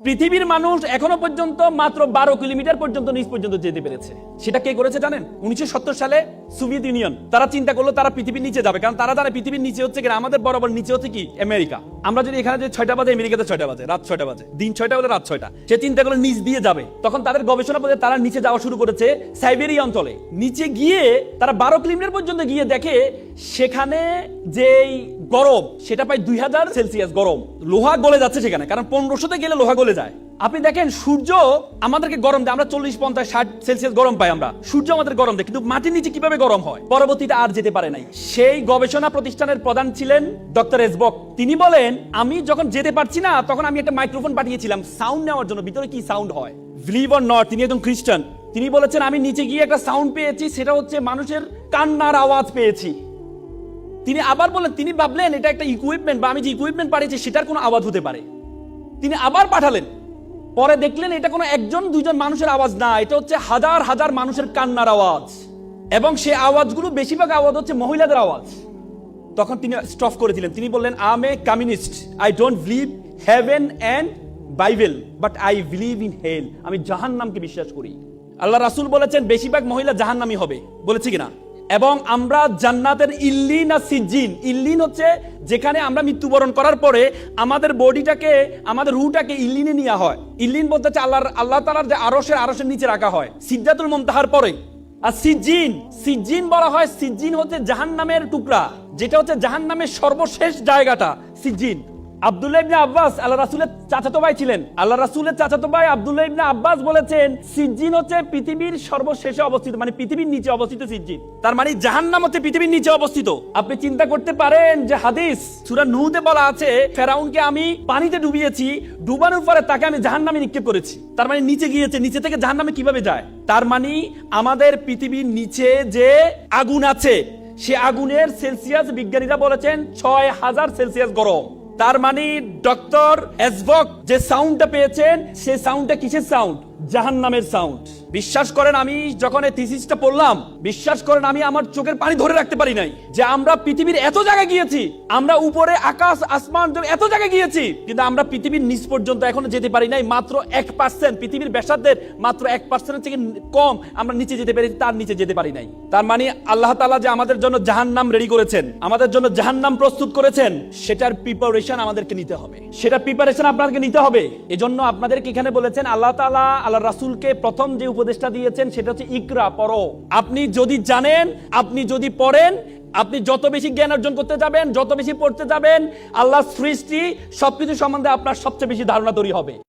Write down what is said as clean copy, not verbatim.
পৃথিবীর মানুষ এখনো পর্যন্ত মাত্র 12 কিলোমিটার পর্যন্ত নিচ পর্যন্ত যেতে পেরেছে। সেটা কে করেছে জানেন? 1970 সালে সোভিয়েত ইউনিয়ন। তারা চিন্তা করলো তারা পৃথিবীর নিচে যাবে, কারণ তারা জানে পৃথিবীর নিচে হচ্ছে কি, আমাদের বরাবর নিচে হচ্ছে কি, আমেরিকা। আমরা যদি এখানে যে 6টা বাজে, আমেরিকাতে 6টা বাজে, রাত 6টা বাজে, দিন 6টা হলে রাত 6টা। সে চিন্তা করলো নিচ দিয়ে যাবে। তখন তাদের গবেষণা পথে তারা নিচে যাওয়া শুরু করেছে সাইবেরিয়া অঞ্চলে। নিচে গিয়ে তারা 12 কিলোমিটার পর্যন্ত গিয়ে দেখে সেখানে যেই গরম, সেটা প্রায় 2000 সেলসিয়াস গরম। লোহা গলে যাচ্ছে সেখানে, কারণ 1500তে গেলে লোহা গলে যায়। আপনি দেখেন সূর্য আমাদেরকে গরম দেয়, আমরা 40, 50, 60 সেলসিয়াস গরম পাই আমরা। সূর্য আমাদের গরম দেয়, কিন্তু মাটির নিচে কিভাবে গরম হয়? পরবর্তীতে আর যেতে পারে নাই। সেই গবেষণা প্রতিষ্ঠানের প্রধান ছিলেন ডক্টর এসবক। তিনি বলেন, আমি যখন যেতে পারছি না, তখন আমি একটা মাইক্রোফোন পাঠিয়েছিলাম সাউন্ড নেওয়ার জন্য, ভিতরে কি সাউন্ড হয়। বিলিভ অর নট, তিনি একজন খ্রিস্টান। তিনি বলেছেন, আমি নিচে গিয়ে একটা সাউন্ড পেয়েছি, সেটা হচ্ছে মানুষের কান্নার আওয়াজ পেয়েছি। তিনি আবার বলেন, তিনি ভাবলেন এটা একটা ইকুইপমেন্ট, বা আমি যে ইকুইপমেন্ট পাঠিয়েছি সেটার কোনো আওয়াজ হতে পারে। তিনি আবার পাঠালেন, পরে দেখলেন এটা কোনো একজন দুইজন মানুষের আওয়াজ না, এটা হচ্ছে হাজার হাজার মানুষের কান্নার আওয়াজ, এবং সেই আওয়াজগুলো বেশিরভাগ আওয়াজ হচ্ছে মহিলাদের আওয়াজ। তখন তিনি স্টপ করে দিলেন। তিনি বললেন, I am a communist, I don't believe heaven and Bible, but I believe in hell. আমি জাহান্নামকে বিশ্বাস করি। আল্লাহ রাসূল বলেছেন বেশিরভাগ মহিলা জাহান্নামী হবে, বলেছি কিনা? এবং আমরা জান্নাতের ইল্লিন আর সিজ্জিন, ইল্লিন হচ্ছে যেখানে আমরা মৃত্যুবরণ করার পরে আমাদের বডিটাকে, আমাদের রুহটাকে ইল্লিনে নেওয়া হয়। ইল্লিন বলতে হচ্ছে আল্লাহ তাআলার যে আরশের নিচে রাখা হয় সিদরাতুল মুনতাহার পরে। আর সিজ্জিন বলা হয়, সিজ্জিন হচ্ছে জাহান্নামের টুকরা, যেটা হচ্ছে জাহান্নামের সর্বশেষ জায়গাটা সিজ্জিন। আব্দুল্লাহ ইবনে আব্বাস আল্লাহ রাসূলের চাচাতো ভাই ছিলেন। আল্লাহ রাসূলের চাচাতো ভাই আব্দুল্লাহ ইবনে আব্বাস বলেছেন, সিজ্জিন হচ্ছে পৃথিবীর সর্বশেষে অবস্থিত, মানে পৃথিবীর নিচে অবস্থিত সিজ্জিন। তার মানে জাহান্নাম হচ্ছে পৃথিবীর নিচে অবস্থিত। আপনি চিন্তা করতে পারেন যে হাদিস সূরা নূহতে বলা আছে, ফেরাউনকে আমি পানিতে ডুবিয়েছি, ডুবানোর পরে তাকে আমি জাহান্নামে নিক্ষেপ করেছি। তার মানে নিচে গিয়েছে, নিচে থেকে জাহান্নামে কিভাবে যায়? তার মানে আমাদের পৃথিবীর নিচে যে আগুন আছে, সে আগুনের সেলসিয়াস বিজ্ঞানীরা বলেছেন 6000 সেলসিয়াস গরম। তার মানে ডক্টর এসবক যে সাউন্ডটা পেয়েছেন, সে সাউন্ডটা কিসের সাউন্ড? জাহান্নামের সাউন্ড। বিশ্বাস করেন, আমি যখন এই থিসিসটা পড়লাম, বিশ্বাস করেন আমি আমার চোখের পানি ধরে রাখতে পারি নাই, যে আমরা পৃথিবীর এত জায়গায় গিয়েছি, আমরা উপরে আকাশ আসমান এত জায়গায় গিয়েছি, কিন্তু আমরা পৃথিবীর নিচ পর্যন্ত এখনো যেতে পারি নাই। মাত্র 1%, পৃথিবীর ব্যাসার্ধের মাত্র 1% থেকে কম আমরা নিচে যেতে পেরেছি, তার নিচে যেতে পারি নাই। তার মানে আল্লাহ তাআলা যে আমাদের জন্য জাহান্নাম রেডি করেছেন, আমাদের জন্য জাহান্নাম প্রস্তুত করেছেন, সেটার প্রিপারেশন আমাদেরকে নিতে হবে, সেটা প্রিপারেশন আপনাদেরকে নিতে হবে। এজন্য আপনাদেরকে এখানে বলেছেন আল্লাহ তাআলা আল্লাহ রাসূলকে প্রথম যে উপদেশটা দিয়েছেন সেটা হচ্ছে ইকরা, পড়ো। আপনি যদি জানেন, আপনি যদি পড়েন, আপনি যত বেশি জ্ঞান অর্জন করতে যাবেন, যত বেশি পড়তে যাবেন, আল্লাহর সৃষ্টি সবকিছু সম্বন্ধে আপনার সবচেয়ে বেশি ধারণা তৈরি হবে।